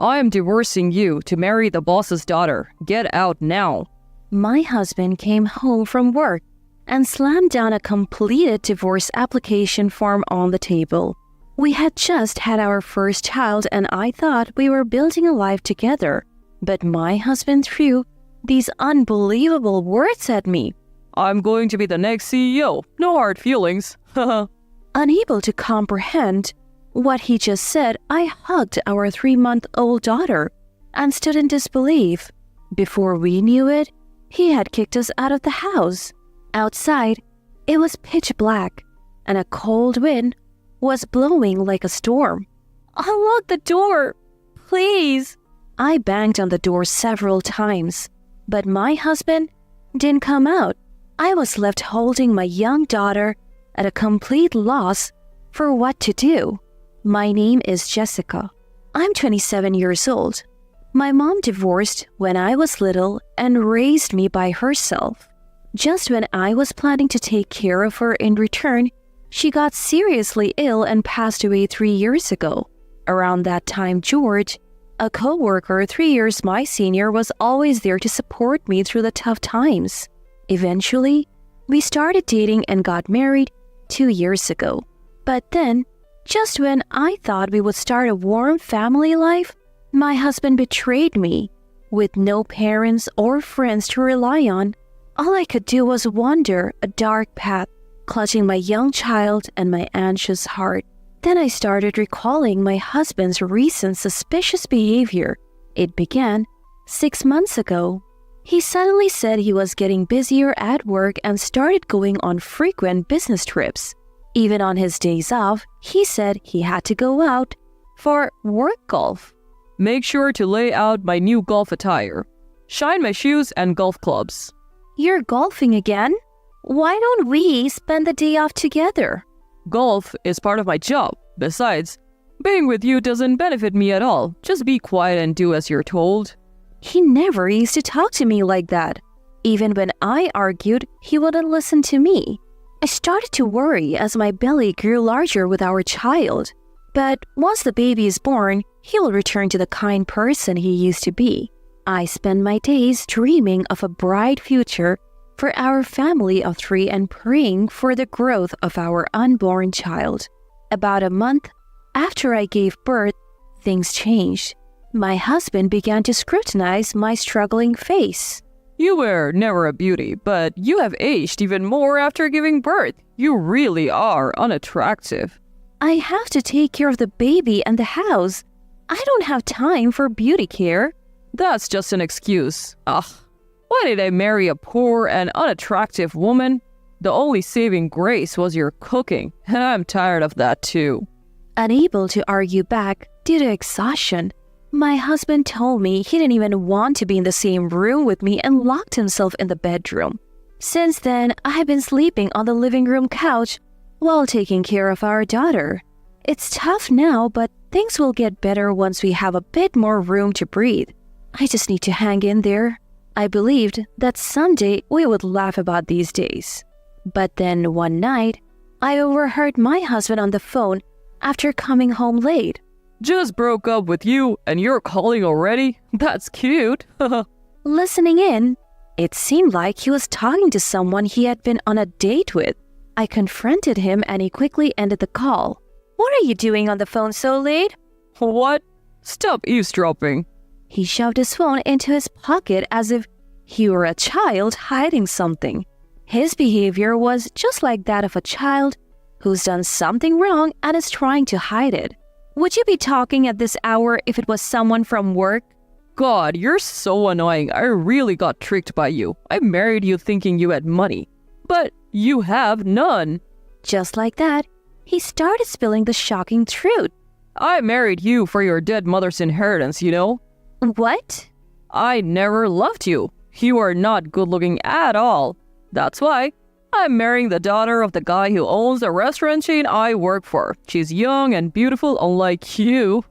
I am divorcing you to marry the boss's daughter. Get out now. My husband came home from work and slammed down a completed divorce application form on the table. We had just had our first child and I thought we were building a life together. But my husband threw these unbelievable words at me. I'm going to be the next CEO. No hard feelings. Unable to comprehend what he just said, I hugged our 3-month-old daughter and stood in disbelief. Before we knew it, he had kicked us out of the house. Outside, it was pitch black, and a cold wind was blowing like a storm. Unlock the door, please. I banged on the door several times, but my husband didn't come out. I was left holding my young daughter at a complete loss for what to do. My name is Jessica. I'm 27 years old. My mom divorced when I was little and raised me by herself. Just when I was planning to take care of her in return, she got seriously ill and passed away 3 years ago. Around that time, George, a co-worker 3 years my senior, was always there to support me through the tough times. Eventually, we started dating and got married 2 years ago. But then, just when I thought we would start a warm family life, my husband betrayed me. With no parents or friends to rely on, all I could do was wander a dark path, clutching my young child and my anxious heart. Then I started recalling my husband's recent suspicious behavior. It began 6 months ago. He suddenly said he was getting busier at work and started going on frequent business trips. Even on his days off, he said he had to go out for work golf. Make sure to lay out my new golf attire. Shine my shoes and golf clubs. You're golfing again? Why don't we spend the day off together? Golf is part of my job. Besides, being with you doesn't benefit me at all. Just be quiet and do as you're told. He never used to talk to me like that. Even when I argued, he wouldn't listen to me. I started to worry as my belly grew larger with our child. But once the baby is born, he will return to the kind person he used to be. I spend my days dreaming of a bright future for our family of 3 and praying for the growth of our unborn child. About a month after I gave birth, things changed. My husband began to scrutinize my struggling face. You were never a beauty, but you have aged even more after giving birth. You really are unattractive. I have to take care of the baby and the house. I don't have time for beauty care. That's just an excuse. Ugh. Why did I marry a poor and unattractive woman? The only saving grace was your cooking, and I'm tired of that too. Unable to argue back due to exhaustion, my husband told me he didn't even want to be in the same room with me and locked himself in the bedroom. Since then, I've been sleeping on the living room couch while taking care of our daughter. It's tough now, but things will get better once we have a bit more room to breathe. I just need to hang in there. I believed that someday we would laugh about these days. But then one night, I overheard my husband on the phone after coming home late. Just broke up with you and you're calling already? That's cute. Listening in, it seemed like he was talking to someone he had been on a date with. I confronted him and he quickly ended the call. What are you doing on the phone so late? What? Stop eavesdropping. He shoved his phone into his pocket as if he were a child hiding something. His behavior was just like that of a child who's done something wrong and is trying to hide it. Would you be talking at this hour if it was someone from work? God, you're so annoying. I really got tricked by you. I married you thinking you had money, but you have none. Just like that, he started spilling the shocking truth. I married you for your dead mother's inheritance, you know? What? I never loved you. You are not good looking at all. That's why I'm marrying the daughter of the guy who owns the restaurant chain I work for. She's young and beautiful, unlike you.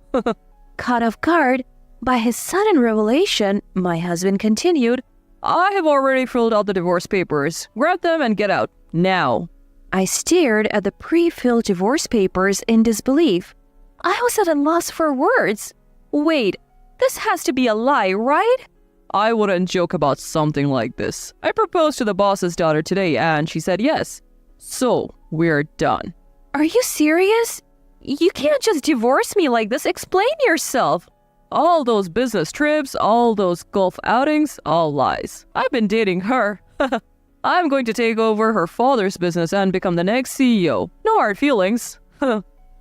Caught off guard by his sudden revelation, my husband continued, I have already filled out the divorce papers. Grab them and get out. Now. I stared at the pre-filled divorce papers in disbelief. I was at a loss for words. Wait, This has to be a lie, right? I wouldn't joke about something like this. I proposed to the boss's daughter today and she said yes. So, we're done. Are you serious? You can't just divorce me like this. Explain yourself. All those business trips, all those golf outings, all lies. I've been dating her. I'm going to take over her father's business and become the next CEO. No hard feelings.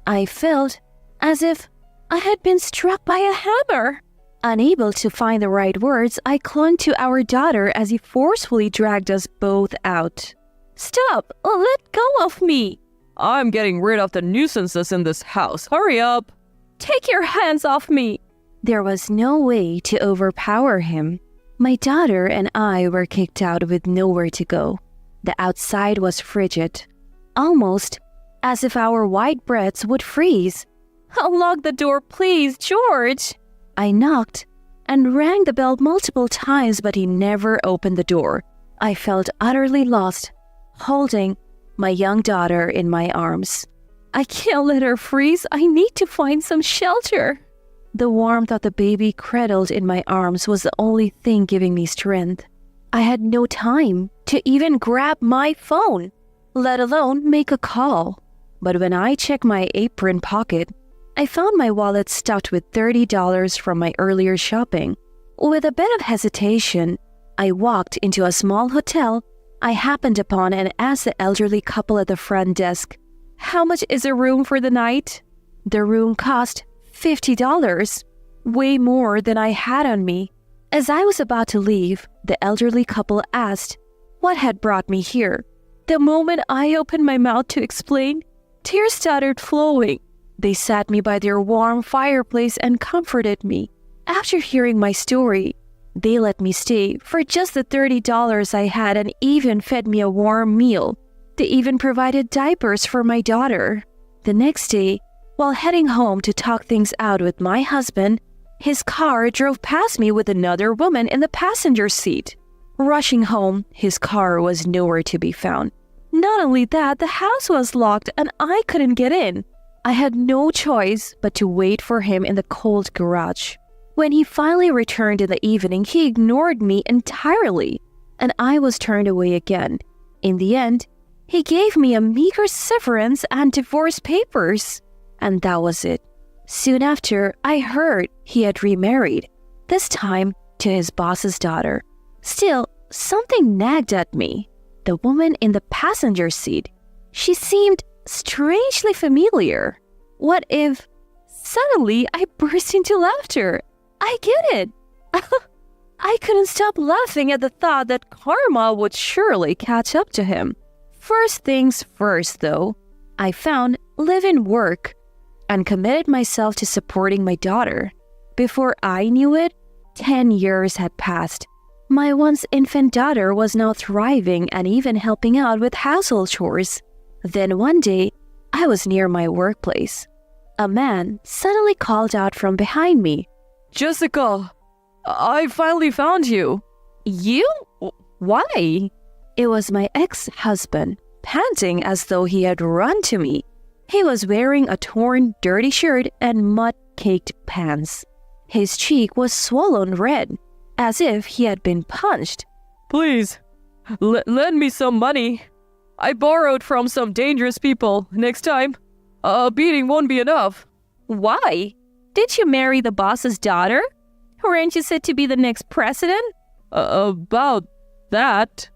I felt as if I had been struck by a hammer. Unable to find the right words, I clung to our daughter as he forcefully dragged us both out. Stop! Let go of me! I'm getting rid of the nuisances in this house. Hurry up! Take your hands off me! There was no way to overpower him. My daughter and I were kicked out with nowhere to go. The outside was frigid, almost as if our white breaths would freeze. Unlock the door, please, George! I knocked and rang the bell multiple times, but he never opened the door. I felt utterly lost, holding my young daughter in my arms. I can't let her freeze. I need to find some shelter. The warmth of the baby cradled in my arms was the only thing giving me strength. I had no time to even grab my phone, let alone make a call. But when I checked my apron pocket, I found my wallet stuffed with $30 from my earlier shopping. With a bit of hesitation, I walked into a small hotel I happened upon and asked the elderly couple at the front desk, "How much is a room for the night?" The room cost $50, way more than I had on me. As I was about to leave, the elderly couple asked what had brought me here. The moment I opened my mouth to explain, tears started flowing. They sat me by their warm fireplace and comforted me. After hearing my story, they let me stay for just the $30 I had and even fed me a warm meal. They even provided diapers for my daughter. The next day, while heading home to talk things out with my husband, his car drove past me with another woman in the passenger seat. Rushing home, his car was nowhere to be found. Not only that, the house was locked and I couldn't get in. I had no choice but to wait for him in the cold garage. When he finally returned in the evening, he ignored me entirely, and I was turned away again. In the end, he gave me a meager severance and divorce papers. And that was it. Soon after, I heard he had remarried, this time to his boss's daughter. Still, something nagged at me. The woman in the passenger seat. She seemed strangely familiar. What if suddenly I burst into laughter? I get it. I couldn't stop laughing at the thought that karma would surely catch up to him. First things first, though, I found live-in work and committed myself to supporting my daughter. Before I knew it, 10 years had passed. My once infant daughter was now thriving and even helping out with household chores. Then one day, I was near my workplace. A man suddenly called out from behind me. "Jessica, I finally found you." "You? Why?" It was my ex-husband, panting as though he had run to me. He was wearing a torn, dirty shirt and mud-caked pants. His cheek was swollen red, as if he had been punched. "Please, lend me some money. I borrowed from some dangerous people. Next time, a beating won't be enough." "Why? Did you marry the boss's daughter? Weren't you said to be the next president?" About that."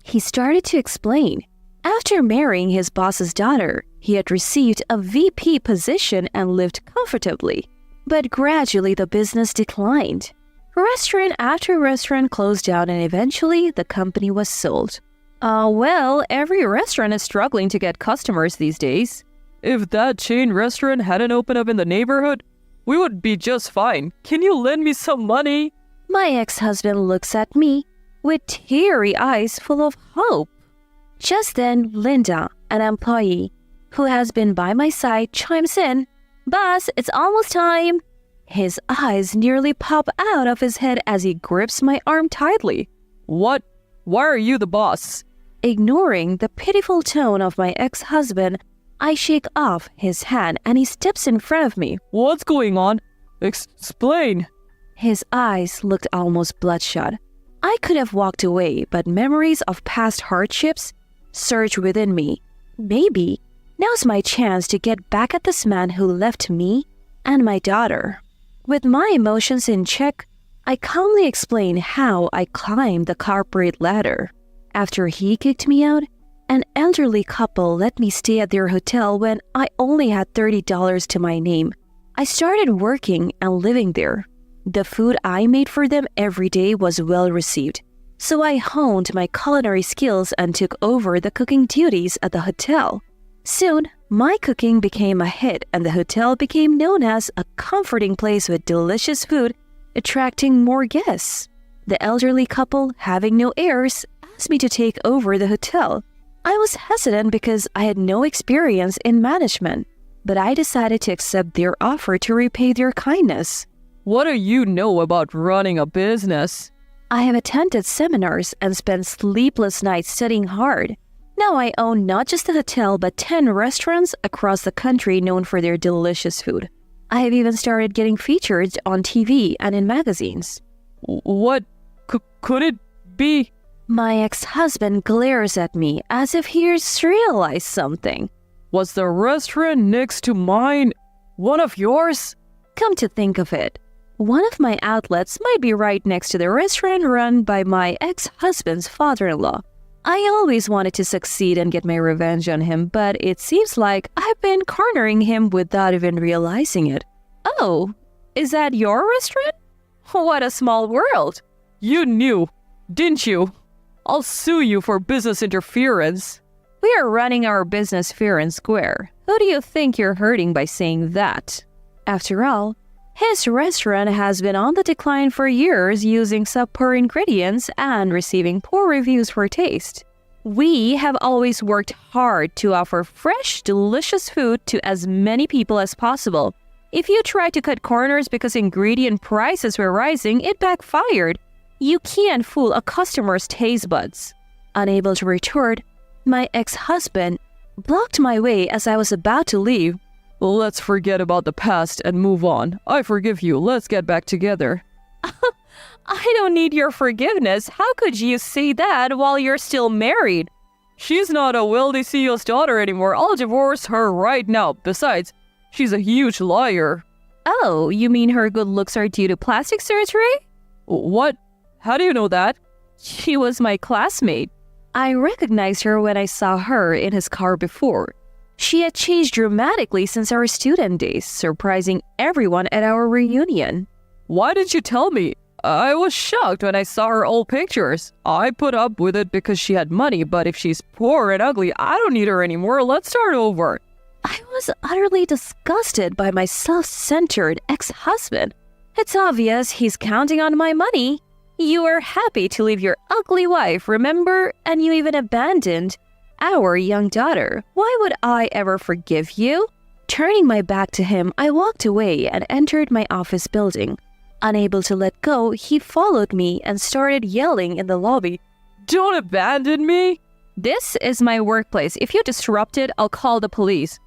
He started to explain. After marrying his boss's daughter, he had received a VP position and lived comfortably. But gradually the business declined. Restaurant after restaurant closed down and eventually the company was sold. Well, every restaurant is struggling to get customers these days. If that chain restaurant hadn't opened up in the neighborhood, we would be just fine. Can you lend me some money? My ex-husband looks at me with teary eyes full of hope. Just then, Linda, an employee who has been by my side, chimes in. "Boss, it's almost time." His eyes nearly pop out of his head as he grips my arm tightly. "What? Why are you the boss?" Ignoring the pitiful tone of my ex-husband, I shake off his hand and he steps in front of me. "What's going on? Explain." His eyes looked almost bloodshot. I could have walked away, but memories of past hardships surged within me. Maybe now's my chance to get back at this man who left me and my daughter. With my emotions in check, I calmly explained how I climbed the corporate ladder. After he kicked me out, an elderly couple let me stay at their hotel when I only had $30 to my name. I started working and living there. The food I made for them every day was well received, so I honed my culinary skills and took over the cooking duties at the hotel. Soon, my cooking became a hit and the hotel became known as a comforting place with delicious food, attracting more guests. The elderly couple, having no heirs, asked me to take over the hotel. I was hesitant because I had no experience in management, but I decided to accept their offer to repay their kindness. What do you know about running a business? I have attended seminars and spent sleepless nights studying hard. Now I own not just a hotel but 10 restaurants across the country known for their delicious food. I have even started getting featured on TV and in magazines. What could it be? My ex-husband glares at me as if he's realized something. Was the restaurant next to mine one of yours? Come to think of it, one of my outlets might be right next to the restaurant run by my ex-husband's father-in-law. I always wanted to succeed and get my revenge on him, but it seems like I've been cornering him without even realizing it. Oh, is that your restaurant? What a small world. You knew, didn't you? I'll sue you for business interference. We are running our business fair and square. Who do you think you're hurting by saying that? After all, his restaurant has been on the decline for years, using subpar ingredients and receiving poor reviews for taste. We have always worked hard to offer fresh, delicious food to as many people as possible. If you tried to cut corners because ingredient prices were rising, it backfired. You can't fool a customer's taste buds. Unable to retort, my ex-husband blocked my way as I was about to leave. Let's forget about the past and move on. I forgive you. Let's get back together. I don't need your forgiveness. How could you say that while you're still married? She's not a wealthy CEO's daughter anymore. I'll divorce her right now. Besides, she's a huge liar. Oh, you mean her good looks are due to plastic surgery? What? How do you know that? She was my classmate. I recognized her when I saw her in his car before. She had changed dramatically since our student days, surprising everyone at our reunion. Why didn't you tell me? I was shocked when I saw her old pictures. I put up with it because she had money, but if she's poor and ugly, I don't need her anymore. Let's start over. I was utterly disgusted by my self-centered ex-husband. It's obvious he's counting on my money. You were happy to leave your ugly wife, remember? And you even abandoned our young daughter. Why would I ever forgive you? Turning my back to him, I walked away and entered my office building. Unable to let go, he followed me and started yelling in the lobby. Don't abandon me! This is my workplace. If you disrupt it, I'll call the police.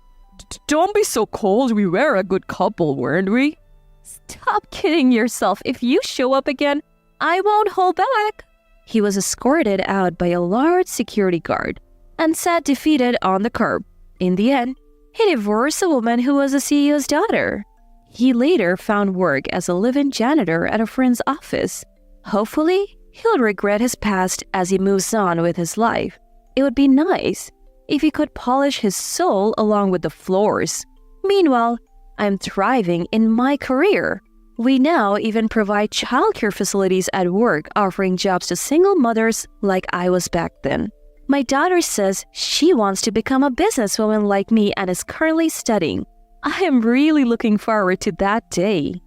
Don't be so cold. We were a good couple, weren't we? Stop kidding yourself. If you show up again, I won't hold back. He was escorted out by a large security guard and sat defeated on the curb. In the end, he divorced a woman who was a CEO's daughter. He later found work as a live-in janitor at a friend's office. Hopefully, he'll regret his past as he moves on with his life. It would be nice if he could polish his soul along with the floors. Meanwhile, I'm thriving in my career. We now even provide childcare facilities at work, offering jobs to single mothers like I was back then. My daughter says she wants to become a businesswoman like me and is currently studying. I am really looking forward to that day.